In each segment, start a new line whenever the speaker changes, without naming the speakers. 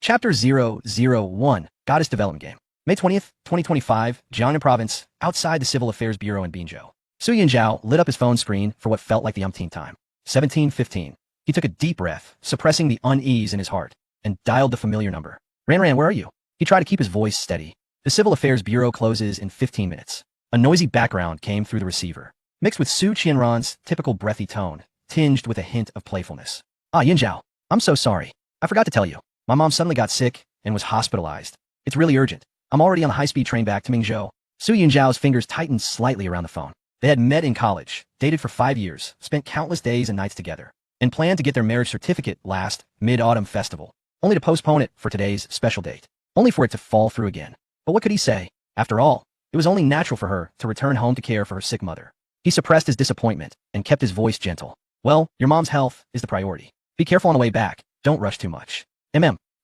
Chapter 001, Goddess Development Game. May 20th, 2025, Jiangnan Province, outside the Civil Affairs Bureau in Binzhou. Su Yunzhao lit up his phone screen for what felt like the umpteenth time. 17:15. He took a deep breath, suppressing the unease in his heart, and dialed the familiar number. Ran, where are you? He tried to keep his voice steady. The Civil Affairs Bureau closes in 15 minutes. A noisy background came through the receiver, mixed with Su Qianran's typical breathy tone, tinged with a hint of playfulness. Ah, Yunzhao, I'm so sorry. I forgot to tell you. My mom suddenly got sick and was hospitalized. It's really urgent. I'm already on the high-speed train back to Mingzhou. Su Yunzhao's fingers tightened slightly around the phone. They had met in college, dated for 5 years, spent countless days and nights together, and planned to get their marriage certificate last mid-autumn festival, only to postpone it for today's special date, only for it to fall through again. But what could he say? After all, it was only natural for her to return home to care for her sick mother. He suppressed his disappointment and kept his voice gentle. Well, your mom's health is the priority. Be careful on the way back. Don't rush too much.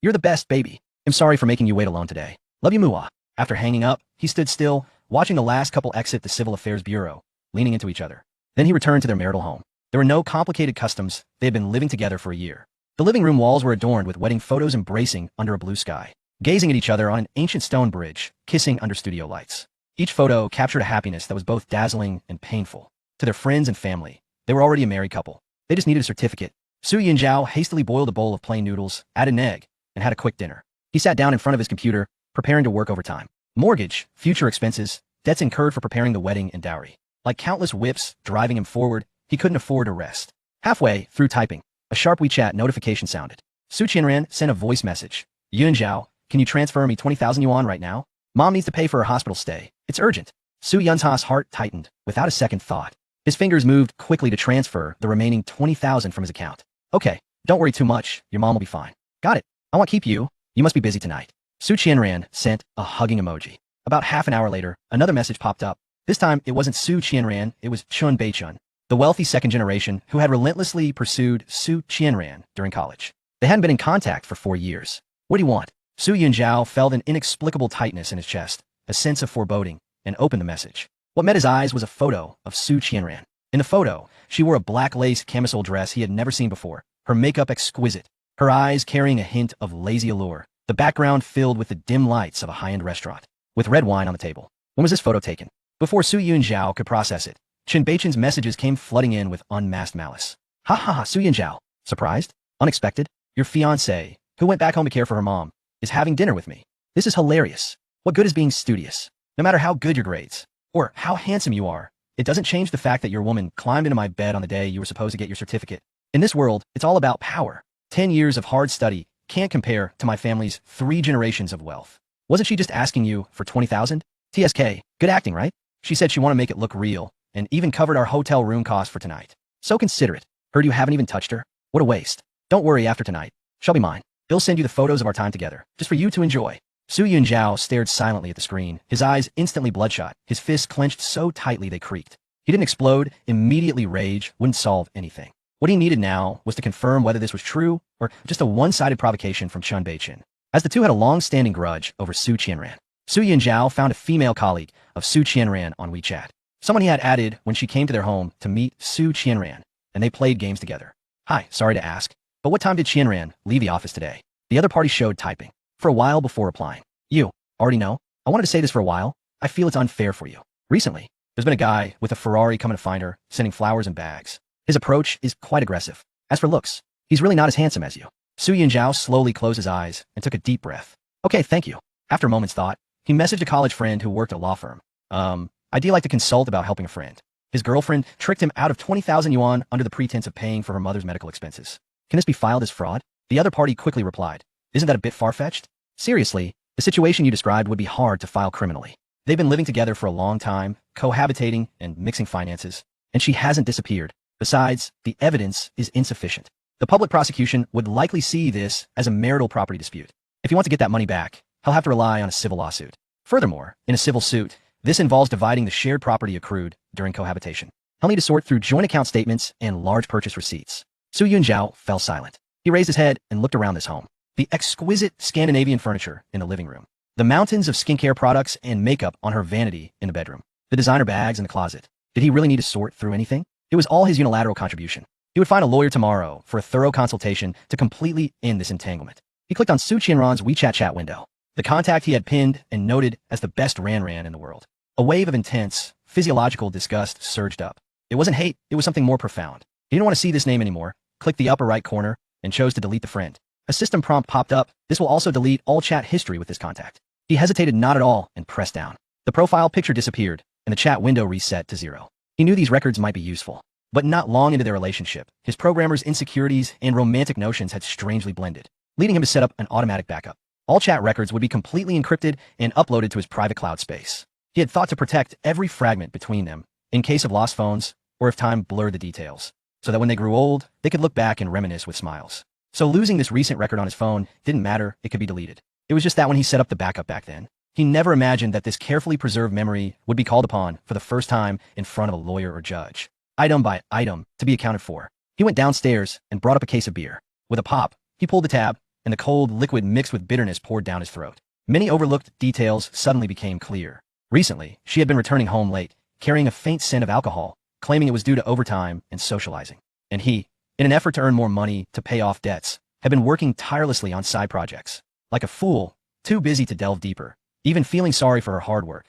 You're the best, baby. I'm sorry for making you wait alone today. Love you, Mua. After hanging up, he stood still, watching the last couple exit the Civil Affairs Bureau, leaning into each other. Then he returned to their marital home. There were no complicated customs. They had been living together for a year. The living room walls were adorned with wedding photos embracing under a blue sky, gazing at each other on an ancient stone bridge, kissing under studio lights. Each photo captured a happiness that was both dazzling and painful. To their friends and family, they were already a married couple. They just needed a certificate. Su Yunzhao hastily boiled a bowl of plain noodles, added an egg, and had a quick dinner. He sat down in front of his computer, preparing to work overtime. Mortgage, future expenses, debts incurred for preparing the wedding and dowry. Like countless whips driving him forward, he couldn't afford to rest. Halfway through typing, a sharp WeChat notification sounded. Su Qianran sent a voice message. Yunzhao, can you transfer me 20,000 yuan right now? Mom needs to pay for her hospital stay. It's urgent. Su Yunzhao's heart tightened, without a second thought. His fingers moved quickly to transfer the remaining 20,000 from his account. Okay, don't worry too much. Your mom will be fine. Got it. I won't keep you. You must be busy tonight. Su Qianran sent a hugging emoji. About half an hour later, another message popped up. This time, it wasn't Su Qianran, it was Chun Beichun, the wealthy second generation who had relentlessly pursued Su Qianran during college. They hadn't been in contact for 4 years. What do you want? Su Yunzhao felt an inexplicable tightness in his chest, a sense of foreboding, and opened the message. What met his eyes was a photo of Su Qianran. In the photo, she wore a black lace camisole dress he had never seen before, her makeup exquisite, her eyes carrying a hint of lazy allure, the background filled with the dim lights of a high-end restaurant, with red wine on the table. When was this photo taken? Before Su Yunzhao could process it, Chen Beichun's messages came flooding in with unmasked malice. Ha ha ha, Su Yunzhao. Surprised? Unexpected? Your fiancée, who went back home to care for her mom, is having dinner with me. This is hilarious. What good is being studious? No matter how good your grades, or how handsome you are, it doesn't change the fact that your woman climbed into my bed on the day you were supposed to get your certificate. In this world, it's all about power. 10 years of hard study can't compare to my family's 3 generations of wealth. Wasn't she just asking you for 20,000? TSK, good acting, right? She said she wanted to make it look real, and even covered our hotel room cost for tonight. So considerate. Heard you haven't even touched her? What a waste. Don't worry, after tonight, she'll be mine. They'll send you the photos of our time together, just for you to enjoy. Su Yunzhao stared silently at the screen, his eyes instantly bloodshot, his fists clenched so tightly they creaked. He didn't explode. Immediately rage wouldn't solve anything. What he needed now was to confirm whether this was true or just a one-sided provocation from Chun Beichun, as the two had a long-standing grudge over Su Qianran. Su Yunzhao found a female colleague of Su Qianran on WeChat, someone he had added when she came to their home to meet Su Qianran, and they played games together. Hi, sorry to ask, but what time did Qianran leave the office today? The other party showed typing, for a while before replying. You already know? I wanted to say this for a while. I feel it's unfair for you. Recently, there's been a guy with a Ferrari coming to find her, sending flowers and bags. His approach is quite aggressive. As for looks, he's really not as handsome as you. Su Yunzhao slowly closed his eyes and took a deep breath. Okay, thank you. After a moment's thought, he messaged a college friend who worked at a law firm. I'd like to consult about helping a friend. His girlfriend tricked him out of 20,000 yuan under the pretense of paying for her mother's medical expenses. Can this be filed as fraud? The other party quickly replied. Isn't that a bit far-fetched? Seriously, the situation you described would be hard to file criminally. They've been living together for a long time, cohabitating and mixing finances, and she hasn't disappeared. Besides, the evidence is insufficient. The public prosecution would likely see this as a marital property dispute. If he wants to get that money back, he'll have to rely on a civil lawsuit. Furthermore, in a civil suit, this involves dividing the shared property accrued during cohabitation. He'll need to sort through joint account statements and large purchase receipts. Su Yunzhao fell silent. He raised his head and looked around his home. The exquisite Scandinavian furniture in the living room. The mountains of skincare products and makeup on her vanity in the bedroom. The designer bags in the closet. Did he really need to sort through anything? It was all his unilateral contribution. He would find a lawyer tomorrow for a thorough consultation to completely end this entanglement. He clicked on Su Qianran's WeChat chat window, the contact he had pinned and noted as the best Ran in the world. A wave of intense, physiological disgust surged up. It wasn't hate, it was something more profound. He didn't want to see this name anymore, clicked the upper right corner, and chose to delete the friend. A system prompt popped up. This will also delete all chat history with this contact. He hesitated not at all and pressed down. The profile picture disappeared, and the chat window reset to 0. He knew these records might be useful, but not long into their relationship, his programmer's insecurities and romantic notions had strangely blended, leading him to set up an automatic backup. All chat records would be completely encrypted and uploaded to his private cloud space. He had thought to protect every fragment between them in case of lost phones or if time blurred the details, so that when they grew old, they could look back and reminisce with smiles. So losing this recent record on his phone didn't matter, it could be deleted. It was just that when he set up the backup back then, he never imagined that this carefully preserved memory would be called upon for the first time in front of a lawyer or judge, item by item, to be accounted for. He went downstairs and brought up a case of beer. With a pop, he pulled the tab, and the cold liquid mixed with bitterness poured down his throat. Many overlooked details suddenly became clear. Recently, she had been returning home late, carrying a faint scent of alcohol, claiming it was due to overtime and socializing. And he, in an effort to earn more money to pay off debts, had been working tirelessly on side projects. Like a fool, too busy to delve deeper, even feeling sorry for her hard work.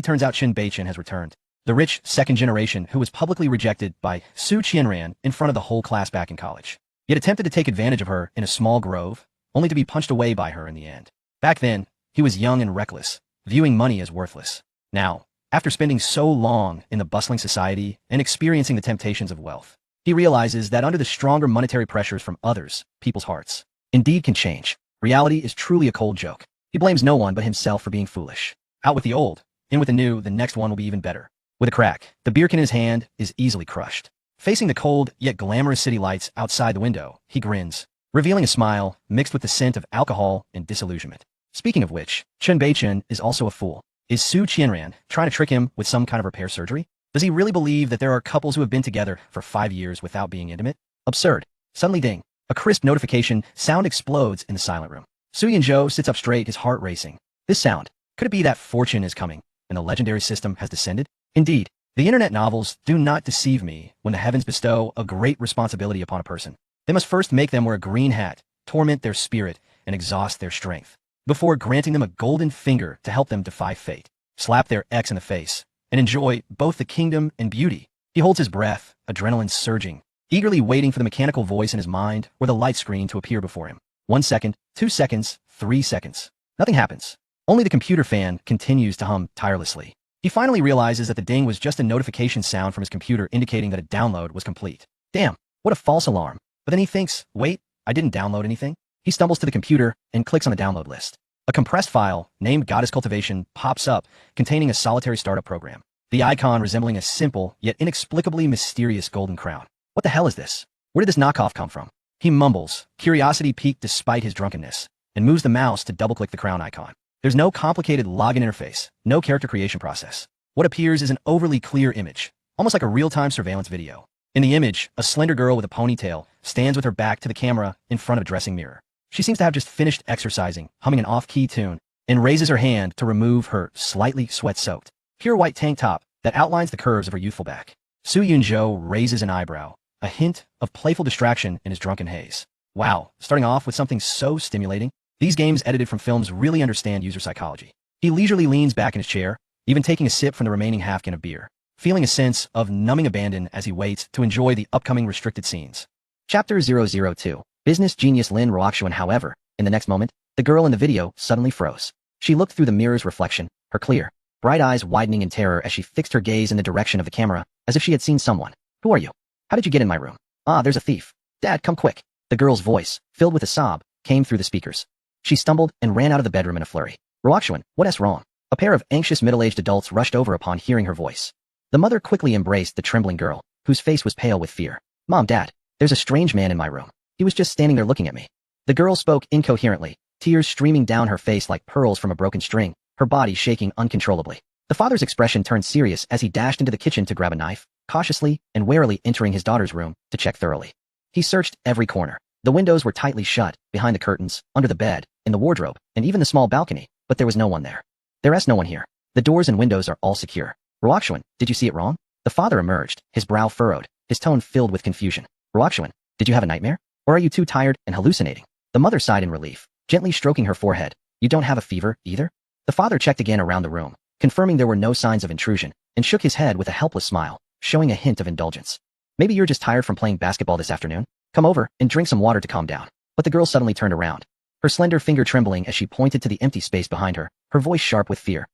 Turns out Chen Beichen has returned. The rich second generation who was publicly rejected by Su Qianran in front of the whole class back in college. Yet attempted to take advantage of her in a small grove, only to be punched away by her in the end. Back then, he was young and reckless, viewing money as worthless. Now, after spending so long in the bustling society and experiencing the temptations of wealth, he realizes that under the stronger monetary pressures from others, people's hearts indeed can change. Reality is truly a cold joke. He blames no one but himself for being foolish. Out with the old, in with the new, the next one will be even better. With a crack, the beer can in his hand is easily crushed. Facing the cold yet glamorous city lights outside the window, he grins, revealing a smile mixed with the scent of alcohol and disillusionment. Speaking of which, Chen Beichen is also a fool. Is Su Qianran trying to trick him with some kind of repair surgery? Does he really believe that there are couples who have been together for 5 years without being intimate? Absurd. Suddenly ding. A crisp notification sound explodes in the silent room. Su Yunzhou sits up straight, his heart racing. This sound. Could it be that fortune is coming, and the legendary system has descended? Indeed, the internet novels do not deceive me when the heavens bestow a great responsibility upon a person. They must first make them wear a green hat, torment their spirit, and exhaust their strength, before granting them a golden finger to help them defy fate, slap their ex in the face, and enjoy both the kingdom and beauty. He holds his breath, adrenaline surging, eagerly waiting for the mechanical voice in his mind or the light screen to appear before him. 1 second, 2 seconds, 3 seconds. Nothing happens. Only the computer fan continues to hum tirelessly. He finally realizes that the ding was just a notification sound from his computer indicating that a download was complete. Damn, what a false alarm. But then he thinks, wait, I didn't download anything. He stumbles to the computer and clicks on the download list. A compressed file, named Goddess Cultivation, pops up, containing a solitary startup program. The icon resembling a simple, yet inexplicably mysterious golden crown. What the hell is this? Where did this knockoff come from? He mumbles, curiosity piqued despite his drunkenness, and moves the mouse to double-click the crown icon. There's no complicated login interface, no character creation process. What appears is an overly clear image, almost like a real-time surveillance video. In the image, a slender girl with a ponytail stands with her back to the camera in front of a dressing mirror. She seems to have just finished exercising, humming an off-key tune, and raises her hand to remove her slightly sweat-soaked, pure white tank top that outlines the curves of her youthful back. Su Yunzhou raises an eyebrow, a hint of playful distraction in his drunken haze. Wow, starting off with something so stimulating. These games edited from films really understand user psychology. He leisurely leans back in his chair, even taking a sip from the remaining half-can of beer, feeling a sense of numbing abandon as he waits to enjoy the upcoming restricted scenes. Chapter 002. Business genius Lin Ruoxuan. However, in the next moment, the girl in the video suddenly froze. She looked through the mirror's reflection, her clear, bright eyes widening in terror as she fixed her gaze in the direction of the camera, as if she had seen someone. Who are you? How did you get in my room? Ah, there's a thief. Dad, come quick. The girl's voice, filled with a sob, came through the speakers. She stumbled and ran out of the bedroom in a flurry. Ruoxuan, what's wrong? A pair of anxious middle-aged adults rushed over upon hearing her voice. The mother quickly embraced the trembling girl, whose face was pale with fear. Mom, Dad, there's a strange man in my room. He was just standing there looking at me. The girl spoke incoherently, tears streaming down her face like pearls from a broken string, her body shaking uncontrollably. The father's expression turned serious as he dashed into the kitchen to grab a knife, cautiously and warily entering his daughter's room to check thoroughly. He searched every corner. The windows were tightly shut, behind the curtains, under the bed, in the wardrobe, and even the small balcony, but there was no one there. There's no one here. The doors and windows are all secure. Ruoxuan, did you see it wrong? The father emerged, his brow furrowed, his tone filled with confusion. Ruoxuan, did you have a nightmare? Or are you too tired and hallucinating? The mother sighed in relief, gently stroking her forehead. You don't have a fever, either? The father checked again around the room, confirming there were no signs of intrusion, and shook his head with a helpless smile, showing a hint of indulgence. Maybe you're just tired from playing basketball this afternoon? Come over and drink some water to calm down. But the girl suddenly turned around, her slender finger trembling as she pointed to the empty space behind her, her voice sharp with fear.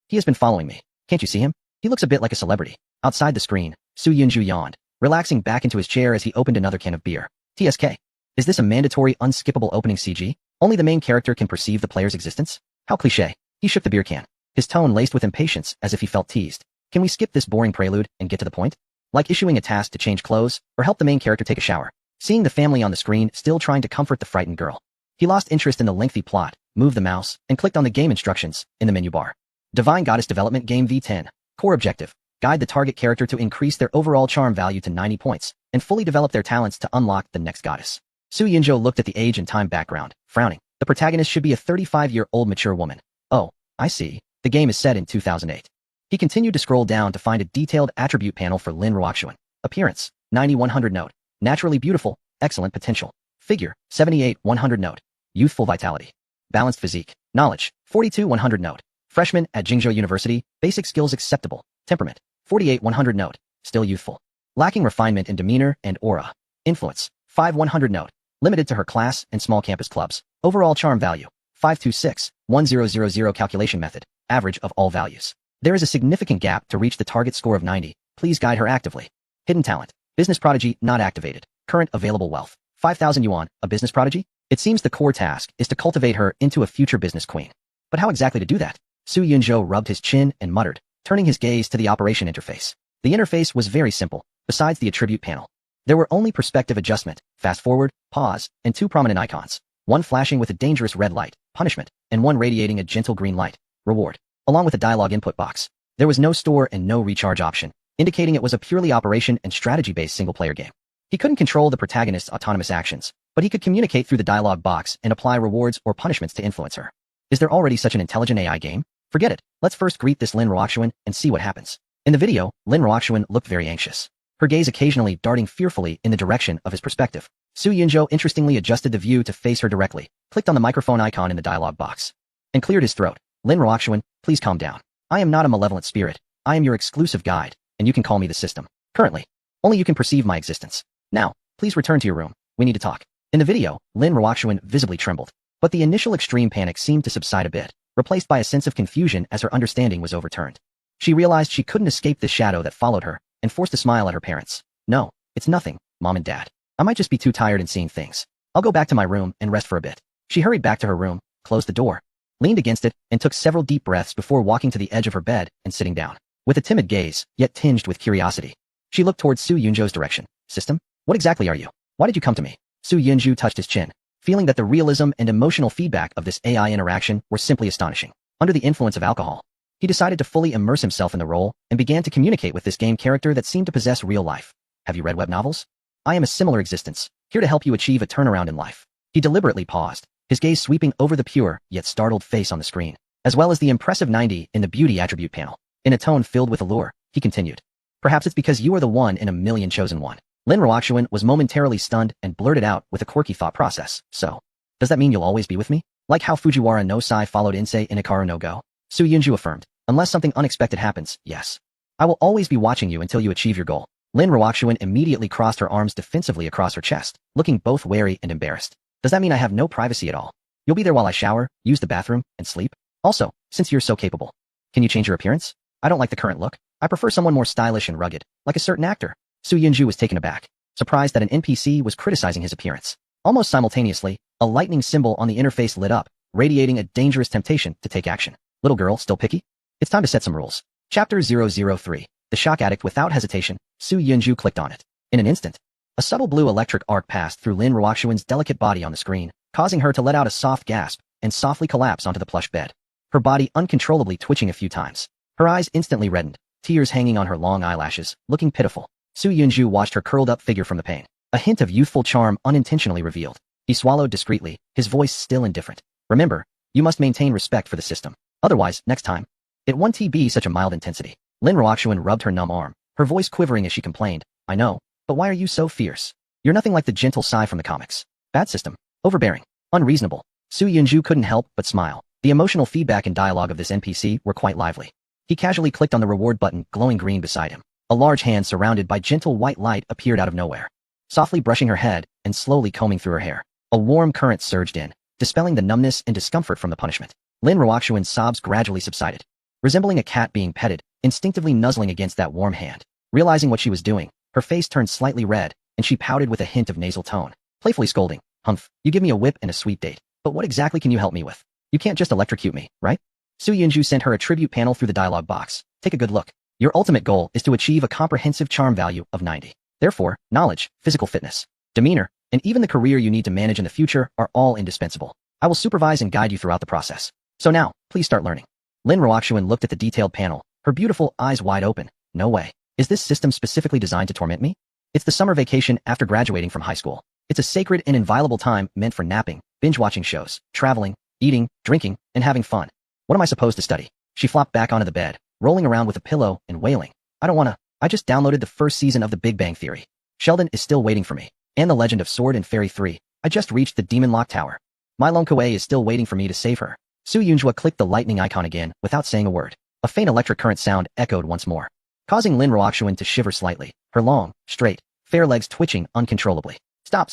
He has been following me. Can't you see him? He looks a bit like a celebrity. Outside the screen, Su Yunju yawned, relaxing back into his chair as he opened another can of beer. TSK. Is this a mandatory, unskippable opening CG? Only the main character can perceive the player's existence? How cliché. He shook the beer can, his tone laced with impatience as if he felt teased. Can we skip this boring prelude and get to the point? Like issuing a task to change clothes, or help the main character take a shower. Seeing the family on the screen still trying to comfort the frightened girl, he lost interest in the lengthy plot, moved the mouse, and clicked on the game instructions in the menu bar. Divine Goddess Development Game V10. Core objective. Guide the target character to increase their overall charm value to 90 points, and fully develop their talents to unlock the next goddess. Su Yunjo looked at the age and time background, frowning. The protagonist should be a 35-year-old mature woman. Oh, I see. The game is set in 2008. He continued to scroll down to find a detailed attribute panel for Lin Ruoxuan. Appearance, 90-100 note. Naturally beautiful, excellent potential. Figure, 78-100 note. Youthful vitality. Balanced physique. Knowledge, 42-100 note. Freshman at Jingzhou University, basic skills acceptable. Temperament, 48-100 note. Still youthful. Lacking refinement in demeanor and aura. Influence, 5-100 note. Limited to her class and small campus clubs. Overall charm value, 526-1000 calculation method. Average of all values. There is a significant gap to reach the target score of 90. Please guide her actively. Hidden talent. Business prodigy not activated. Current available wealth, 5,000 yuan. A business prodigy? It seems the core task is to cultivate her into a future business queen. But how exactly to do that? Su Yunjo rubbed his chin and muttered, turning his gaze to the operation interface. The interface was very simple, besides the attribute panel. There were only perspective adjustment, fast forward, pause, and two prominent icons. One flashing with a dangerous red light, punishment, and one radiating a gentle green light, reward, along with a dialogue input box. There was no store and no recharge option, indicating it was a purely operation and strategy-based single-player game. He couldn't control the protagonist's autonomous actions, but he could communicate through the dialogue box and apply rewards or punishments to influence her. Is there already such an intelligent AI game? Forget it. Let's first greet this Lin Ruoxuan and see what happens. In the video, Lin Ruoxuan looked very anxious, her gaze occasionally darting fearfully in the direction of his perspective. Su Yunjo interestingly adjusted the view to face her directly, clicked on the microphone icon in the dialogue box, and cleared his throat. Lin Ruoxuan, please calm down. I am not a malevolent spirit. I am your exclusive guide, and you can call me the system. Currently, only you can perceive my existence. Now, please return to your room. We need to talk. In the video, Lin Ruoxuan visibly trembled, but the initial extreme panic seemed to subside a bit, replaced by a sense of confusion as her understanding was overturned. She realized she couldn't escape the shadow that followed her, and forced a smile at her parents. No, it's nothing, Mom and Dad. I might just be too tired and seeing things. I'll go back to my room and rest for a bit. She hurried back to her room, closed the door, leaned against it, and took several deep breaths before walking to the edge of her bed and sitting down. With a timid gaze, yet tinged with curiosity, she looked towards Su Yunjo's direction. System? What exactly are you? Why did you come to me? Su Yunju touched his chin, feeling that the realism and emotional feedback of this AI interaction were simply astonishing. Under the influence of alcohol, he decided to fully immerse himself in the role and began to communicate with this game character that seemed to possess real life. Have you read web novels? I am a similar existence, here to help you achieve a turnaround in life. He deliberately paused, his gaze sweeping over the pure, yet startled face on the screen, as well as the impressive 90 in the beauty attribute panel. In a tone filled with allure, he continued. Perhaps it's because you are the one in a million chosen one. Lin Ruoxuan was momentarily stunned and blurted out with a quirky thought process. So, does that mean you'll always be with me? Like how Fujiwara no Sai followed Insei in Ikaru no Go? Su Yunju affirmed. Unless something unexpected happens, yes. I will always be watching you until you achieve your goal. Lin Ruoxuan immediately crossed her arms defensively across her chest, looking both wary and embarrassed. Does that mean I have no privacy at all? You'll be there while I shower, use the bathroom, and sleep? Also, since you're so capable, can you change your appearance? I don't like the current look. I prefer someone more stylish and rugged, like a certain actor. Su Yunju was taken aback, surprised that an NPC was criticizing his appearance. Almost simultaneously, a lightning symbol on the interface lit up, radiating a dangerous temptation to take action. Little girl, still picky? It's time to set some rules. Chapter 003. The Shock Addict. Without hesitation, Su Yunju clicked on it. In an instant, a subtle blue electric arc passed through Lin Ruoxuan's delicate body on the screen, causing her to let out a soft gasp and softly collapse onto the plush bed, her body uncontrollably twitching a few times. Her eyes instantly reddened, tears hanging on her long eyelashes, looking pitiful. Su Yunju watched her curled up figure from the pain, a hint of youthful charm unintentionally revealed. He swallowed discreetly, his voice still indifferent. Remember, you must maintain respect for the system. Otherwise, next time, it won't be such a mild intensity. Lin Ruoxuan rubbed her numb arm, her voice quivering as she complained. I know, but why are you so fierce? You're nothing like the gentle Sai from the comics. Bad system. overbearing, unreasonable. Su Yunju couldn't help but smile. The emotional feedback and dialogue of this NPC were quite lively. He casually clicked on the reward button glowing green beside him. A large hand surrounded by gentle white light appeared out of nowhere. Softly brushing her head and slowly combing through her hair, a warm current surged in, dispelling the numbness and discomfort from the punishment. Lin Ruoxuan's sobs gradually subsided. Resembling a cat being petted, instinctively nuzzling against that warm hand. Realizing what she was doing, her face turned slightly red, and she pouted with a hint of nasal tone, playfully scolding, "Humph, you give me a whip and a sweet date, but what exactly can you help me with? You can't just electrocute me, right?" Su Yunju sent her a tribute panel through the dialogue box. "Take a good look. Your ultimate goal is to achieve a comprehensive charm value of 90. Therefore, knowledge, physical fitness, demeanor, and even the career you need to manage in the future are all indispensable. I will supervise and guide you throughout the process. So now, please start learning." Lin Ruoxuan looked at the detailed panel, her beautiful eyes wide open. "No way. Is this system specifically designed to torment me? It's the summer vacation after graduating from high school. It's a sacred and inviolable time meant for napping, binge-watching shows, traveling, eating, drinking, and having fun. What am I supposed to study?" She flopped back onto the bed, rolling around with a pillow and wailing. I just downloaded the first season of The Big Bang Theory. Sheldon is still waiting for me. And The Legend of Sword and Fairy 3. I just reached the Demon Lock Tower. My Lone Koei is still waiting for me to save her." Su Yunjua clicked the lightning icon again without saying a word. A faint electric current sound echoed once more, causing Lin Ruoxuan to shiver slightly, her long, straight, fair legs twitching uncontrollably. Stop.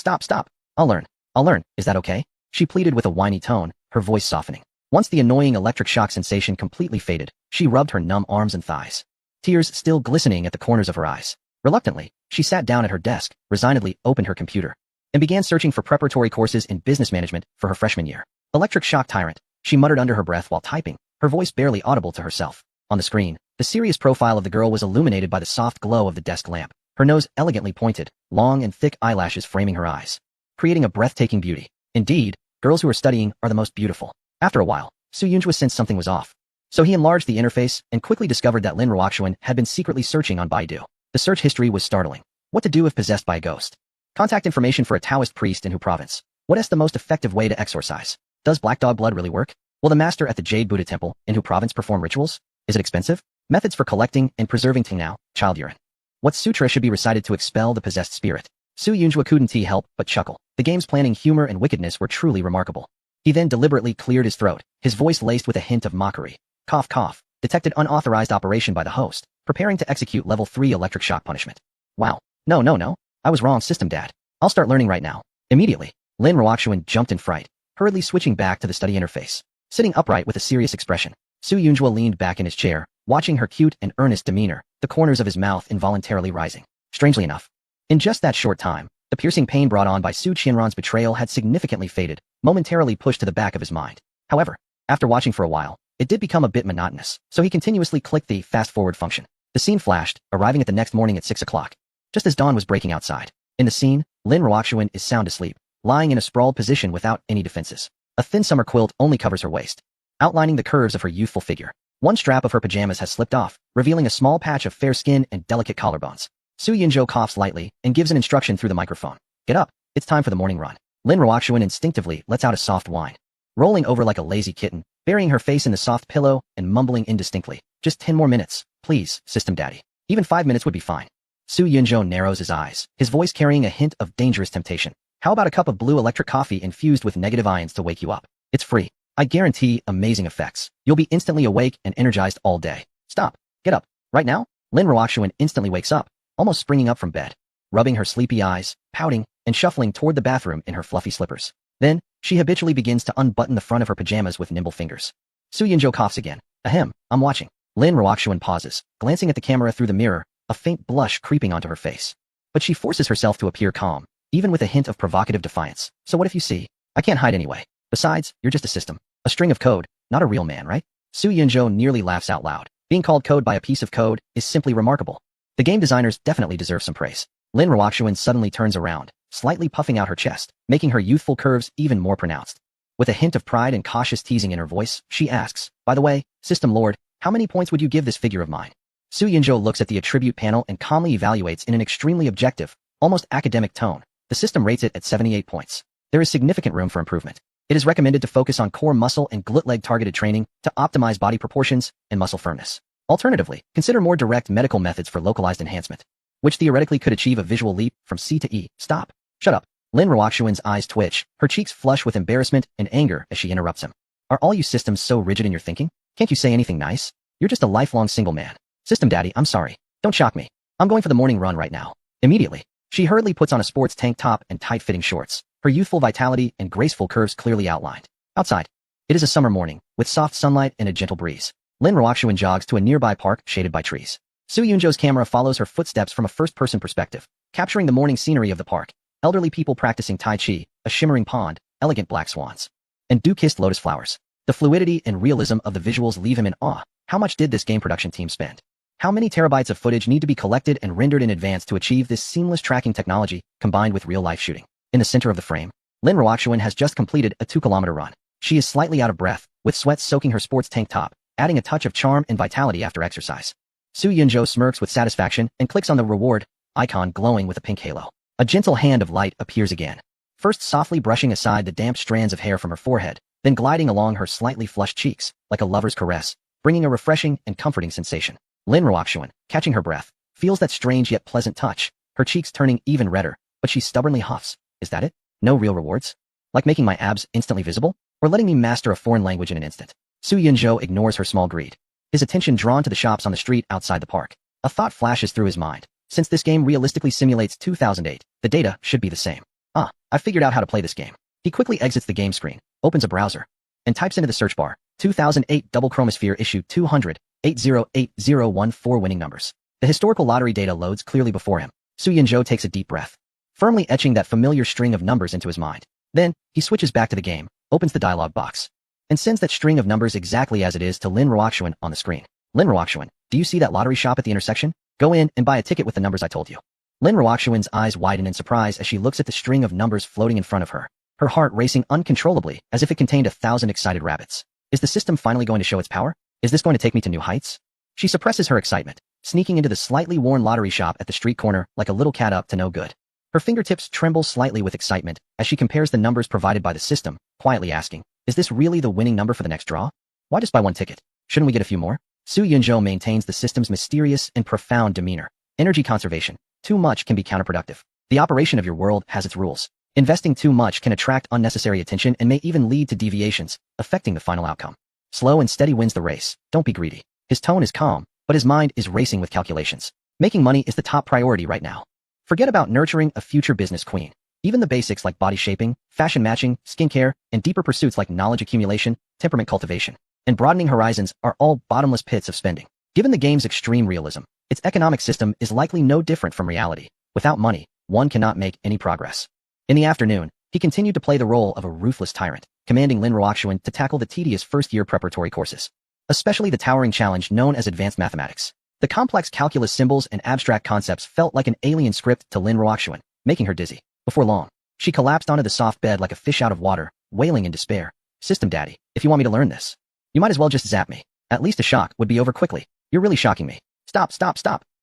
I'll learn. Is that okay?" She pleaded with a whiny tone, her voice softening. Once the annoying electric shock sensation completely faded, she rubbed her numb arms and thighs, tears still glistening at the corners of her eyes. Reluctantly, she sat down at her desk, resignedly opened her computer, and began searching for preparatory courses in business management for her freshman year. "Electric shock tyrant," she muttered under her breath while typing, her voice barely audible to herself. On the screen, the serious profile of the girl was illuminated by the soft glow of the desk lamp, her nose elegantly pointed, long and thick eyelashes framing her eyes, creating a breathtaking beauty. Indeed, girls who are studying are the most beautiful. After a while, Su Yunjua sensed something was off. So he enlarged the interface and quickly discovered that Lin Ruoxuan had been secretly searching on Baidu. The search history was startling. What to do if possessed by a ghost? Contact information for a Taoist priest in Hu province. What is the most effective way to exorcise? Does black dog blood really work? Will the master at the Jade Buddha Temple in Hu province perform rituals? Is it expensive? Methods for collecting and preserving Tingnao, child urine. What sutra should be recited to expel the possessed spirit? Su Yunjua couldn't help but chuckle. The game's planning, humor, and wickedness were truly remarkable. He then deliberately cleared his throat, his voice laced with a hint of mockery. Cough cough. Detected unauthorized operation by the host, preparing to execute level 3 electric shock punishment. Wow. No. I was wrong, system dad. I'll start learning right now. Immediately, Lin Ruoxuan jumped in fright, hurriedly switching back to the study interface. Sitting upright with a serious expression, Su Yunjua leaned back in his chair, watching her cute and earnest demeanor, the corners of his mouth involuntarily rising. Strangely enough, in just that short time, the piercing pain brought on by Su Qianran's betrayal had significantly faded, momentarily pushed to the back of his mind. However, after watching for a while, it did become a bit monotonous, so he continuously clicked the fast-forward function. The scene flashed, arriving at the next morning at 6 o'clock. Just as dawn was breaking outside. In the scene, Lin Ruoxuan is sound asleep, lying in a sprawled position without any defenses. A thin summer quilt only covers her waist, outlining the curves of her youthful figure. One strap of her pajamas has slipped off, revealing a small patch of fair skin and delicate collarbones. Su Yunjo coughs lightly and gives an instruction through the microphone. "Get up, it's time for the morning run." Lin Ruoxuan instinctively lets out a soft whine, rolling over like a lazy kitten, burying her face in the soft pillow and mumbling indistinctly. "Just 10 more minutes, please, system daddy. Even 5 minutes would be fine." Su Yunjo narrows his eyes, his voice carrying a hint of dangerous temptation. "How about a cup of blue electric coffee infused with negative ions to wake you up? It's free. I guarantee amazing effects. You'll be instantly awake and energized all day. Stop. Get up. Right now." Lin Ruoxuan instantly wakes up, almost springing up from bed, rubbing her sleepy eyes, pouting, and shuffling toward the bathroom in her fluffy slippers. Then, she habitually begins to unbutton the front of her pajamas with nimble fingers. Su Yunjo coughs again. "Ahem, I'm watching." Lin Ruoxuan pauses, glancing at the camera through the mirror, a faint blush creeping onto her face. But she forces herself to appear calm, even with a hint of provocative defiance. "So what if you see? I can't hide anyway. Besides, you're just a system. A string of code, not a real man, right?" Su Yunjo nearly laughs out loud. Being called code by a piece of code is simply remarkable. The game designers definitely deserve some praise. Lin Ruoxuan suddenly turns around, slightly puffing out her chest, making her youthful curves even more pronounced. With a hint of pride and cautious teasing in her voice, she asks, "By the way, System Lord, how many points would you give this figure of mine?" Su Yunjo looks at the attribute panel and calmly evaluates in an extremely objective, almost academic tone. The system rates it at 78 points. There is significant room for improvement. It is recommended to focus on core muscle and glute leg targeted training to optimize body proportions and muscle firmness. Alternatively, consider more direct medical methods for localized enhancement, which theoretically could achieve a visual leap from C to E. Stop. Shut up. Lin Ruoxuan's eyes twitch, her cheeks flush with embarrassment and anger as she interrupts him. Are all you systems so rigid in your thinking? Can't you say anything nice? You're just a lifelong single man. System daddy, I'm sorry. Don't shock me. I'm going for the morning run right now. Immediately, she hurriedly puts on a sports tank top and tight-fitting shorts, her youthful vitality and graceful curves clearly outlined. Outside, it is a summer morning, with soft sunlight and a gentle breeze. Lin Ruoxuan jogs to a nearby park shaded by trees. Su Yunzhou's camera follows her footsteps from a first-person perspective, capturing the morning scenery of the park. Elderly people practicing Tai Chi, a shimmering pond, elegant black swans, and dew-kissed lotus flowers. The fluidity and realism of the visuals leave him in awe. How much did this game production team spend? How many terabytes of footage need to be collected and rendered in advance to achieve this seamless tracking technology combined with real-life shooting? In the center of the frame, Lin Ruoxuan has just completed a 2-kilometer run. She is slightly out of breath, with sweat soaking her sports tank top, adding a touch of charm and vitality after exercise. Su Yunzhou smirks with satisfaction and clicks on the reward icon glowing with a pink halo. A gentle hand of light appears again, first softly brushing aside the damp strands of hair from her forehead, then gliding along her slightly flushed cheeks, like a lover's caress, bringing a refreshing and comforting sensation. Lin Ruoxuan, catching her breath, feels that strange yet pleasant touch, her cheeks turning even redder, but she stubbornly huffs. Is that it? No real rewards? Like making my abs instantly visible? Or letting me master a foreign language in an instant? Su Yunzhou ignores her small greed, his attention drawn to the shops on the street outside the park. A thought flashes through his mind. Since this game realistically simulates 2008, the data should be the same. I figured out how to play this game. He quickly exits the game screen, opens a browser, and types into the search bar, 2008 Double Chromosphere Issue 200, 808014 winning numbers. The historical lottery data loads clearly before him. Su Yunzhou takes a deep breath, firmly etching that familiar string of numbers into his mind. Then, he switches back to the game, opens the dialog box, and sends that string of numbers exactly as it is to Lin Ruoxuan on the screen. Lin Ruoxuan, do you see that lottery shop at the intersection? Go in and buy a ticket with the numbers I told you. Lin Ruoxuan's eyes widen in surprise as she looks at the string of numbers floating in front of her, her heart racing uncontrollably as if it contained 1,000 excited rabbits. Is the system finally going to show its power? Is this going to take me to new heights? She suppresses her excitement, sneaking into the slightly worn lottery shop at the street corner like a little cat up to no good. Her fingertips tremble slightly with excitement as she compares the numbers provided by the system, quietly asking, is this really the winning number for the next draw? Why just buy one ticket? Shouldn't we get a few more? Su Yunzhou maintains the system's mysterious and profound demeanor. Energy conservation. Too much can be counterproductive. The operation of your world has its rules. Investing too much can attract unnecessary attention and may even lead to deviations, affecting the final outcome. Slow and steady wins the race. Don't be greedy. His tone is calm, but his mind is racing with calculations. Making money is the top priority right now. Forget about nurturing a future business queen. Even the basics like body shaping, fashion matching, skincare, and deeper pursuits like knowledge accumulation, temperament cultivation, and broadening horizons are all bottomless pits of spending. Given the game's extreme realism, its economic system is likely no different from reality. Without money, one cannot make any progress. In the afternoon, he continued to play the role of a ruthless tyrant, commanding Lin Ruoxuan to tackle the tedious first-year preparatory courses, especially the towering challenge known as advanced mathematics. The complex calculus symbols and abstract concepts felt like an alien script to Lin Ruoxuan, making her dizzy. Before long, she collapsed onto the soft bed like a fish out of water, wailing in despair. System daddy, if you want me to learn this, you might as well just zap me. At least a shock would be over quickly. You're really shocking me. Stop.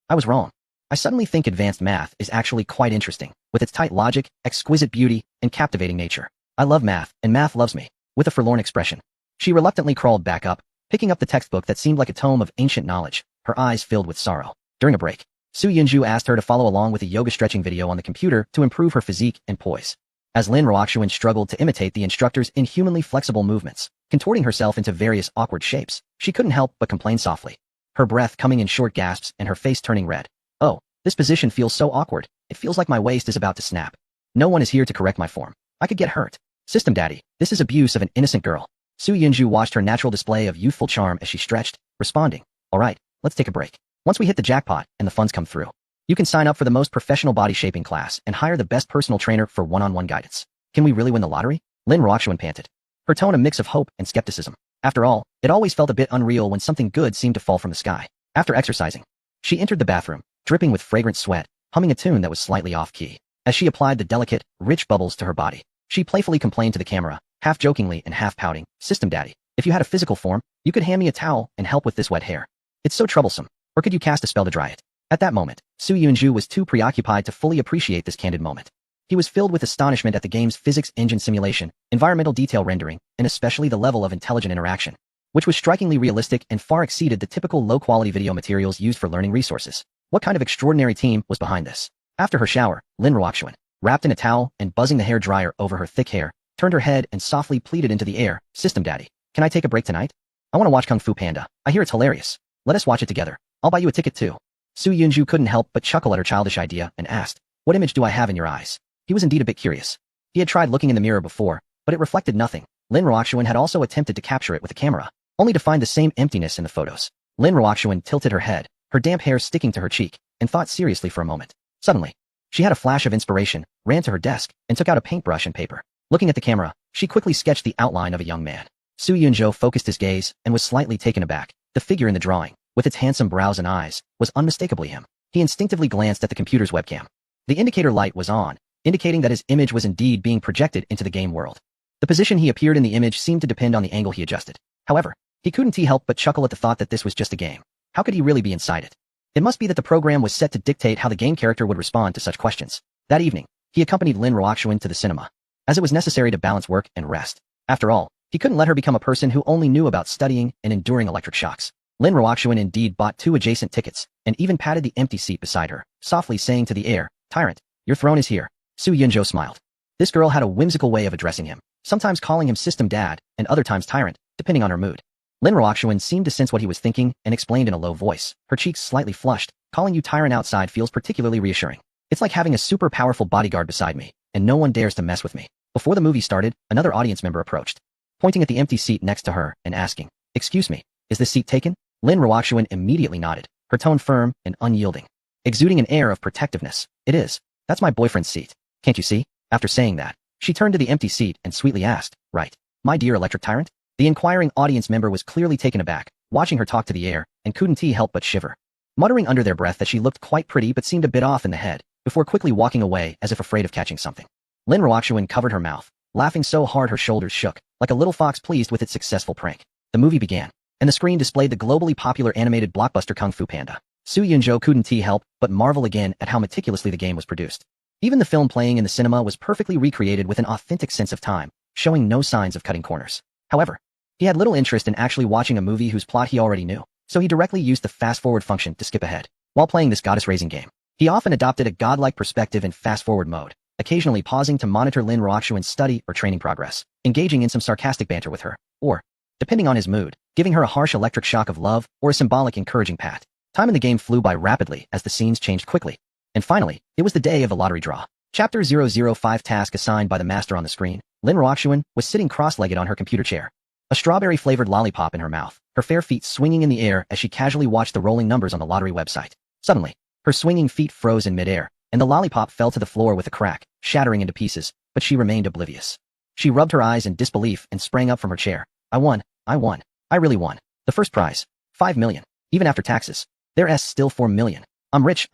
I was wrong. I suddenly think advanced math is actually quite interesting, with its tight logic, exquisite beauty, and captivating nature. I love math, and math loves me. With a forlorn expression, she reluctantly crawled back up, picking up the textbook that seemed like a tome of ancient knowledge, her eyes filled with sorrow. During a break, Su Yunzhou asked her to follow along with a yoga stretching video on the computer to improve her physique and poise. As Lin Ruoxuan struggled to imitate the instructor's inhumanly flexible movements, contorting herself into various awkward shapes, she couldn't help but complain softly, her breath coming in short gasps and her face turning red. Oh, this position feels so awkward. It feels like my waist is about to snap. No one is here to correct my form. I could get hurt. System daddy, this is abuse of an innocent girl. Su Yunzhou watched her natural display of youthful charm as she stretched, responding, all right, let's take a break. Once we hit the jackpot and the funds come through, you can sign up for the most professional body shaping class and hire the best personal trainer for one-on-one guidance. Can we really win the lottery? Lin Ruoxuan panted, her tone a mix of hope and skepticism. After all, it always felt a bit unreal when something good seemed to fall from the sky. After exercising, she entered the bathroom, dripping with fragrant sweat, humming a tune that was slightly off-key. As she applied the delicate, rich bubbles to her body, she playfully complained to the camera, half jokingly and half pouting, System daddy, if you had a physical form, you could hand me a towel and help with this wet hair. It's so troublesome. Or could you cast a spell to dry it? At that moment, Su Yunzhou was too preoccupied to fully appreciate this candid moment. He was filled with astonishment at the game's physics engine simulation, environmental detail rendering, and especially the level of intelligent interaction, which was strikingly realistic and far exceeded the typical low-quality video materials used for learning resources. What kind of extraordinary team was behind this? After her shower, Lin Ruoxuan, wrapped in a towel and buzzing the hair dryer over her thick hair, turned her head and softly pleaded into the air, "System Daddy, can I take a break tonight? I want to watch Kung Fu Panda. I hear it's hilarious. Let us watch it together. I'll buy you a ticket too." Su Yunju couldn't help but chuckle at her childish idea and asked, "What image do I have in your eyes?" He was indeed a bit curious. He had tried looking in the mirror before, but it reflected nothing. Lin Roakshuan had also attempted to capture it with a camera, only to find the same emptiness in the photos. Lin Roakshuan tilted her head, her damp hair sticking to her cheek, and thought seriously for a moment. Suddenly, she had a flash of inspiration, ran to her desk, and took out a paintbrush and paper. Looking at the camera, she quickly sketched the outline of a young man. Su Yunjo focused his gaze and was slightly taken aback. The figure in the drawing, with its handsome brows and eyes, was unmistakably him. He instinctively glanced at the computer's webcam. The indicator light was on, indicating that his image was indeed being projected into the game world. The position he appeared in the image seemed to depend on the angle he adjusted. However, he couldn't help but chuckle at the thought that this was just a game. How could he really be inside it? It must be that the program was set to dictate how the game character would respond to such questions. That evening, he accompanied Lin Roakshuan to the cinema, as it was necessary to balance work and rest. After all, he couldn't let her become a person who only knew about studying and enduring electric shocks. Lin Roakshuan indeed bought 2 adjacent tickets, and even patted the empty seat beside her, softly saying to the air, "Tyrant, your throne is here." Su Yunjo smiled. This girl had a whimsical way of addressing him, sometimes calling him System Dad, and other times Tyrant, depending on her mood. Lin Roakshuan seemed to sense what he was thinking and explained in a low voice, her cheeks slightly flushed, "Calling you Tyrant outside feels particularly reassuring. It's like having a super powerful bodyguard beside me, and no one dares to mess with me." Before the movie started, another audience member approached, pointing at the empty seat next to her and asking, "Excuse me, is this seat taken?" Lin Roakshuan immediately nodded, her tone firm and unyielding, exuding an air of protectiveness. "It is. That's my boyfriend's seat. Can't you see?" After saying that, she turned to the empty seat and sweetly asked, "Right, my dear electric tyrant?" The inquiring audience member was clearly taken aback, watching her talk to the air, and couldn't help but shiver, muttering under their breath that she looked quite pretty but seemed a bit off in the head, before quickly walking away as if afraid of catching something. Lin Roakshuan covered her mouth, laughing so hard her shoulders shook, like a little fox pleased with its successful prank. The movie began, and the screen displayed the globally popular animated blockbuster Kung Fu Panda. Su Yunjo couldn't help but marvel again at how meticulously the game was produced. Even the film playing in the cinema was perfectly recreated with an authentic sense of time, showing no signs of cutting corners. However, he had little interest in actually watching a movie whose plot he already knew, so he directly used the fast-forward function to skip ahead. While playing this goddess-raising game, he often adopted a godlike perspective in fast-forward mode, occasionally pausing to monitor Lin Roakshuan's study or training progress, engaging in some sarcastic banter with her, or, depending on his mood, giving her a harsh electric shock of love or a symbolic encouraging pat. Time in the game flew by rapidly as the scenes changed quickly. And finally, it was the day of the lottery draw. Chapter 005 task assigned by the master on the screen. Lin Roakshuan was sitting cross-legged on her computer chair, a strawberry-flavored lollipop in her mouth, her fair feet swinging in the air as she casually watched the rolling numbers on the lottery website. Suddenly, her swinging feet froze in midair, and the lollipop fell to the floor with a crack, shattering into pieces, but she remained oblivious. She rubbed her eyes in disbelief and sprang up from her chair. I won. I really won. The first prize. 5 million. Even after taxes. There's still 4 million. I'm rich.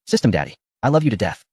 System Daddy. I love you to death.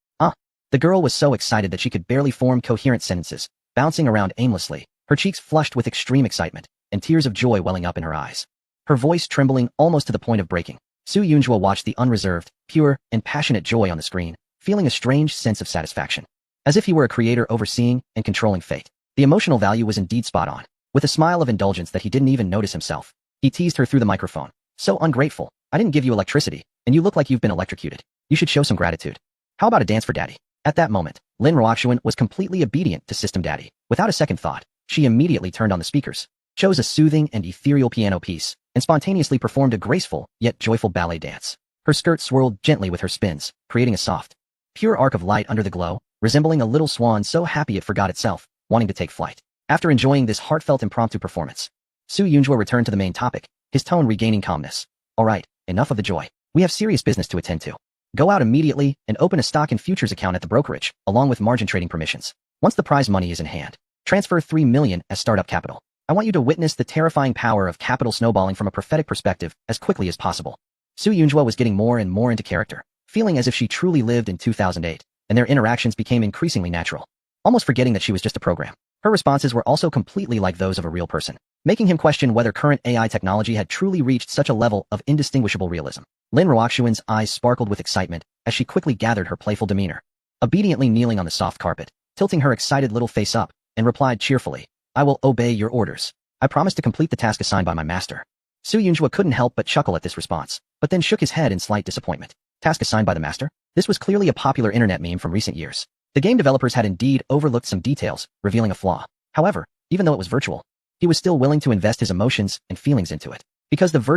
The girl was so excited that she could barely form coherent sentences, bouncing around aimlessly, her cheeks flushed with extreme excitement, and tears of joy welling up in her eyes. Her voice trembling almost to the point of breaking. Su Yunjua watched the unreserved, pure, and passionate joy on the screen, feeling a strange sense of satisfaction. As if he were a creator overseeing and controlling fate. The emotional value was indeed spot on. With a smile of indulgence that he didn't even notice himself, he teased her through the microphone. So ungrateful. I didn't give you electricity, and you look like you've been electrocuted. You should show some gratitude. How about a dance for Daddy? At that moment, Lin Roakshuan was completely obedient to System Daddy. Without a second thought, she immediately turned on the speakers, chose a soothing and ethereal piano piece, and spontaneously performed a graceful, yet joyful ballet dance. Her skirt swirled gently with her spins, creating a soft, pure arc of light under the glow, resembling a little swan so happy it forgot itself, wanting to take flight. After enjoying this heartfelt impromptu performance, Su Yunjua returned to the main topic, his tone regaining calmness. All right, enough of the joy. We have serious business to attend to. Go out immediately and open a stock and futures account at the brokerage, along with margin trading permissions. Once the prize money is in hand, transfer 3 million as startup capital. I want you to witness the terrifying power of capital snowballing from a prophetic perspective as quickly as possible. Su Yunjua was getting more and more into character, feeling as if she truly lived in 2008, and their interactions became increasingly natural, almost forgetting that she was just a program. Her responses were also completely like those of a real person, making him question whether current AI technology had truly reached such a level of indistinguishable realism. Lin Roakshuan's eyes sparkled with excitement as she quickly gathered her playful demeanor, obediently kneeling on the soft carpet, tilting her excited little face up, and replied cheerfully, I will obey your orders. I promise to complete the task assigned by my master. Su Yunjua couldn't help but chuckle at this response, but then shook his head in slight disappointment. Task assigned by the master? This was clearly a popular internet meme from recent years. The game developers had indeed overlooked some details, revealing a flaw. However, even though it was virtual, he was still willing to invest his emotions and feelings into it. Because the virtual